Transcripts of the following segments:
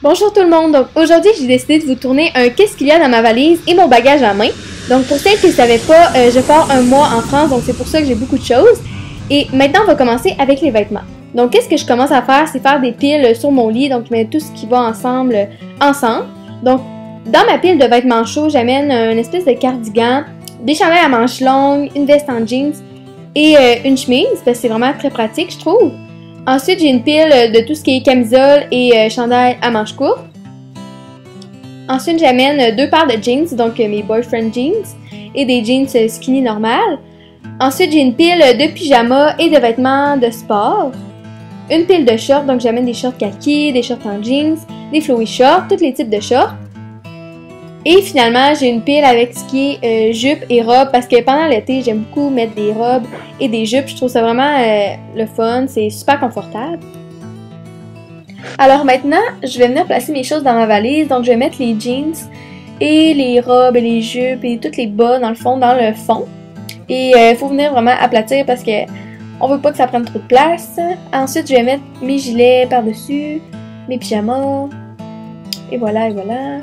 Bonjour tout le monde, donc aujourd'hui j'ai décidé de vous tourner un qu'est-ce qu'il y a dans ma valise et mon bagage à main. Donc pour celles qui ne savaient pas, je pars un mois en France, donc c'est pour ça que j'ai beaucoup de choses. Et maintenant on va commencer avec les vêtements. Donc qu'est-ce que je commence à faire, c'est faire des piles sur mon lit, donc je mets tout ce qui va ensemble. Donc dans ma pile de vêtements chauds, j'amène une espèce de cardigan, des chandails à manches longues, une veste en jeans et une chemise, parce que c'est vraiment très pratique je trouve. Ensuite, j'ai une pile de tout ce qui est camisole et chandail à manches courtes. Ensuite, j'amène deux paires de jeans, donc mes boyfriend jeans et des jeans skinny normales. Ensuite, j'ai une pile de pyjamas et de vêtements de sport. Une pile de shorts, donc j'amène des shorts kaki, des shorts en jeans, des flowy shorts, tous les types de shorts. Et finalement, j'ai une pile avec ce qui est jupe et robe parce que pendant l'été, j'aime beaucoup mettre des robes et des jupes. Je trouve ça vraiment le fun, c'est super confortable. Alors maintenant, je vais venir placer mes choses dans ma valise. Donc je vais mettre les jeans et les robes et les jupes et tous les bas dans le fond. Et il faut venir vraiment aplatir parce que on veut pas que ça prenne trop de place. Ensuite, je vais mettre mes gilets par-dessus, mes pyjamas. Et voilà, et voilà.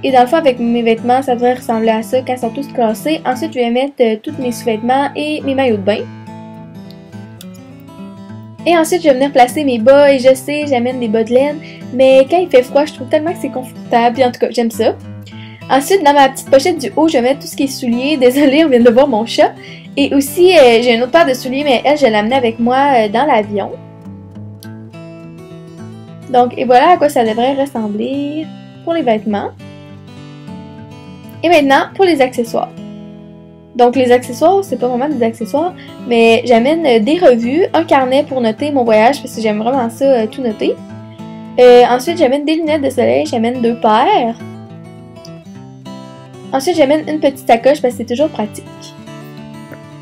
Et dans le fond, avec mes vêtements, ça devrait ressembler à ça quand ils sont tous classés. Ensuite, je vais mettre tous mes sous-vêtements et mes maillots de bain. Et ensuite, je vais venir placer mes bas. Et je sais, j'amène des bas de laine. Mais quand il fait froid, je trouve tellement que c'est confortable. Et en tout cas, j'aime ça. Ensuite, dans ma petite pochette du haut, je vais mettre tout ce qui est souliers. Désolée, on vient de voir mon chat. Et aussi, j'ai une autre paire de souliers, mais elle, je l'ai amenée avec moi dans l'avion. Donc, et voilà à quoi ça devrait ressembler pour les vêtements. Et maintenant, pour les accessoires. Donc, les accessoires, c'est pas vraiment des accessoires, mais j'amène des revues, un carnet pour noter mon voyage, parce que j'aime vraiment ça, tout noter. Ensuite, j'amène des lunettes de soleil, j'amène 2 paires. Ensuite, j'amène une petite sacoche, parce que c'est toujours pratique.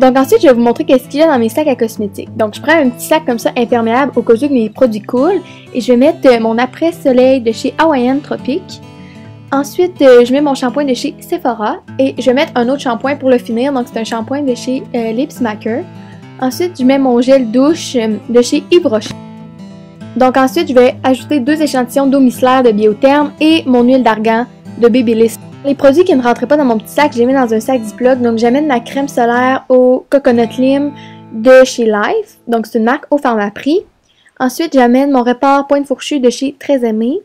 Donc ensuite, je vais vous montrer qu'est-ce qu'il y a dans mes sacs à cosmétiques. Donc, je prends un petit sac comme ça, imperméable, au cas où mes produits coulent, et je vais mettre mon après-soleil de chez Hawaiian Tropic. Ensuite, je mets mon shampoing de chez Sephora et je vais mettre un autre shampoing pour le finir. Donc, c'est un shampoing de chez Lipsmacker. Ensuite, je mets mon gel douche de chez Yves Rocher. Donc, ensuite, je vais ajouter 2 échantillons d'eau micellaire de Biotherm et mon huile d'argan de Babyliss. Les produits qui ne rentraient pas dans mon petit sac, je les mets dans un sac Ziploc. Donc, j'amène ma crème solaire au Coconut Lime de chez Life. Donc, c'est une marque au Pharmaprix. Ensuite, j'amène mon répart pointe fourchue de chez Très Aimé.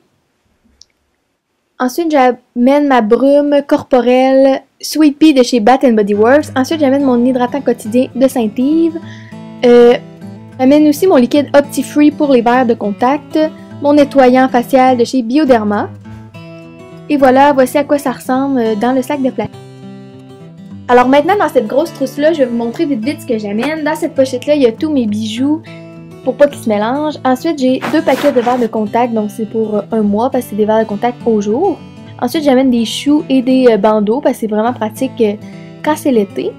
Ensuite, j'amène ma brume corporelle Sweet Pea de chez Bath Body Works. Ensuite, j'amène mon hydratant quotidien de Saint-Yves. J'amène aussi mon liquide Opti-Free pour les verres de contact. Mon nettoyant facial de chez Bioderma. Et voilà, voici à quoi ça ressemble dans le sac de plastique. Alors maintenant, dans cette grosse trousse-là, je vais vous montrer vite vite ce que j'amène. Dans cette pochette-là, il y a tous mes bijoux pour pas qu'ils se mélangent. Ensuite, j'ai 2 paquets de verres de contact, donc c'est pour un mois parce que c'est des verres de contact au jour. Ensuite, j'amène des choux et des bandeaux parce que c'est vraiment pratique quand c'est l'été.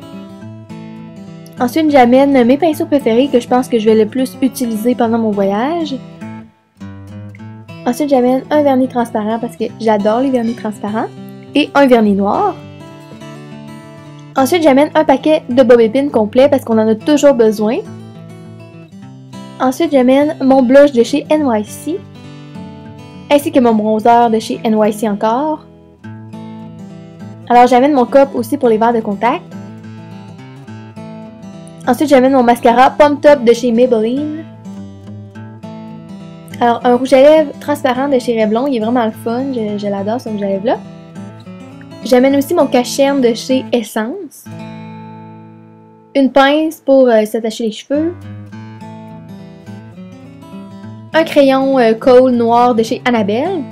Ensuite, j'amène mes pinceaux préférés que je pense que je vais le plus utiliser pendant mon voyage. Ensuite, j'amène un vernis transparent parce que j'adore les vernis transparents et un vernis noir. Ensuite, j'amène un paquet de bob épines complet parce qu'on en a toujours besoin. Ensuite, j'amène mon blush de chez NYC, ainsi que mon bronzer de chez NYC encore. Alors, j'amène mon cup aussi pour les verres de contact. Ensuite, j'amène mon mascara Pump Top de chez Maybelline. Alors, un rouge à lèvres transparent de chez Revlon, il est vraiment le fun, je l'adore ce rouge à lèvres là. J'amène aussi mon cache-cerne de chez Essence. Une pince pour s'attacher les cheveux. Un crayon Kohl noir de chez Annabelle.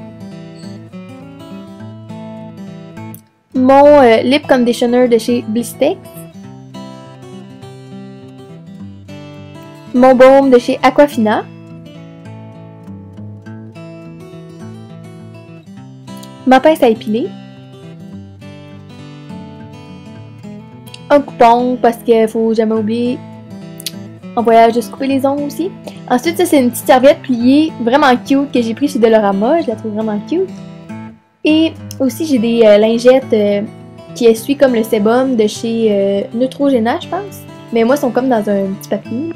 Mon lip conditioner de chez Blistex. Mon baume de chez Aquafina. Ma pince à épiler. Un coupon parce qu'il faut jamais oublier en voyage de se couper les ongles aussi. Ensuite, ça c'est une petite serviette pliée vraiment cute que j'ai pris chez Dolorama. Je la trouve vraiment cute. Et aussi, j'ai des lingettes qui essuient comme le sébum de chez Neutrogena, je pense. Mais moi, ils sont comme dans un petit papier.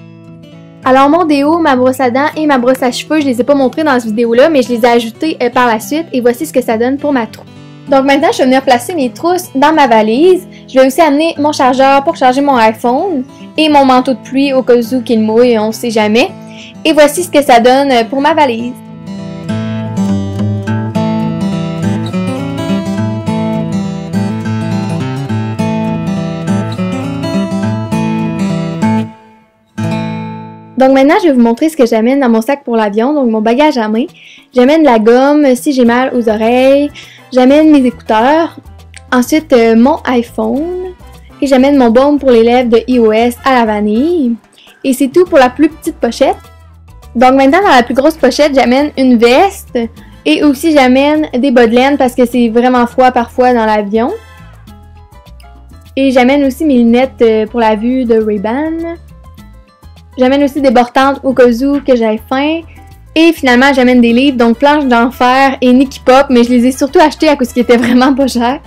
Alors mon déo, ma brosse à dents et ma brosse à cheveux, je les ai pas montrées dans cette vidéo-là, mais je les ai ajoutées par la suite et voici ce que ça donne pour ma trousse. Donc maintenant, je vais venir placer mes trousses dans ma valise. Je vais aussi amener mon chargeur pour charger mon iPhone et mon manteau de pluie au cas où qu'il mouille, on sait jamais. Et voici ce que ça donne pour ma valise. Donc maintenant, je vais vous montrer ce que j'amène dans mon sac pour l'avion, donc mon bagage à main. J'amène la gomme si j'ai mal aux oreilles, j'amène mes écouteurs, ensuite mon iPhone, et j'amène mon baume pour les lèvres de iOS à la vanille. Et c'est tout pour la plus petite pochette. Donc maintenant, dans la plus grosse pochette, j'amène une veste, et aussi j'amène des bas de laine parce que c'est vraiment froid parfois dans l'avion. Et j'amène aussi mes lunettes pour la vue de Ray-Ban. J'amène aussi des bords-tentes au cas où que j'aille faim. Et finalement, j'amène des livres, donc Planche d'enfer et Nicky Pop, mais je les ai surtout achetés à cause qu'ils étaient vraiment pas chers.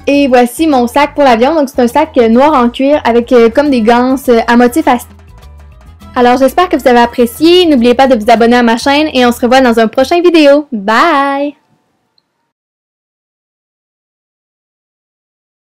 Et voici mon sac pour l'avion, donc c'est un sac noir en cuir avec comme des ganses à motif à... Alors j'espère que vous avez apprécié, n'oubliez pas de vous abonner à ma chaîne et on se revoit dans un prochain vidéo. Bye!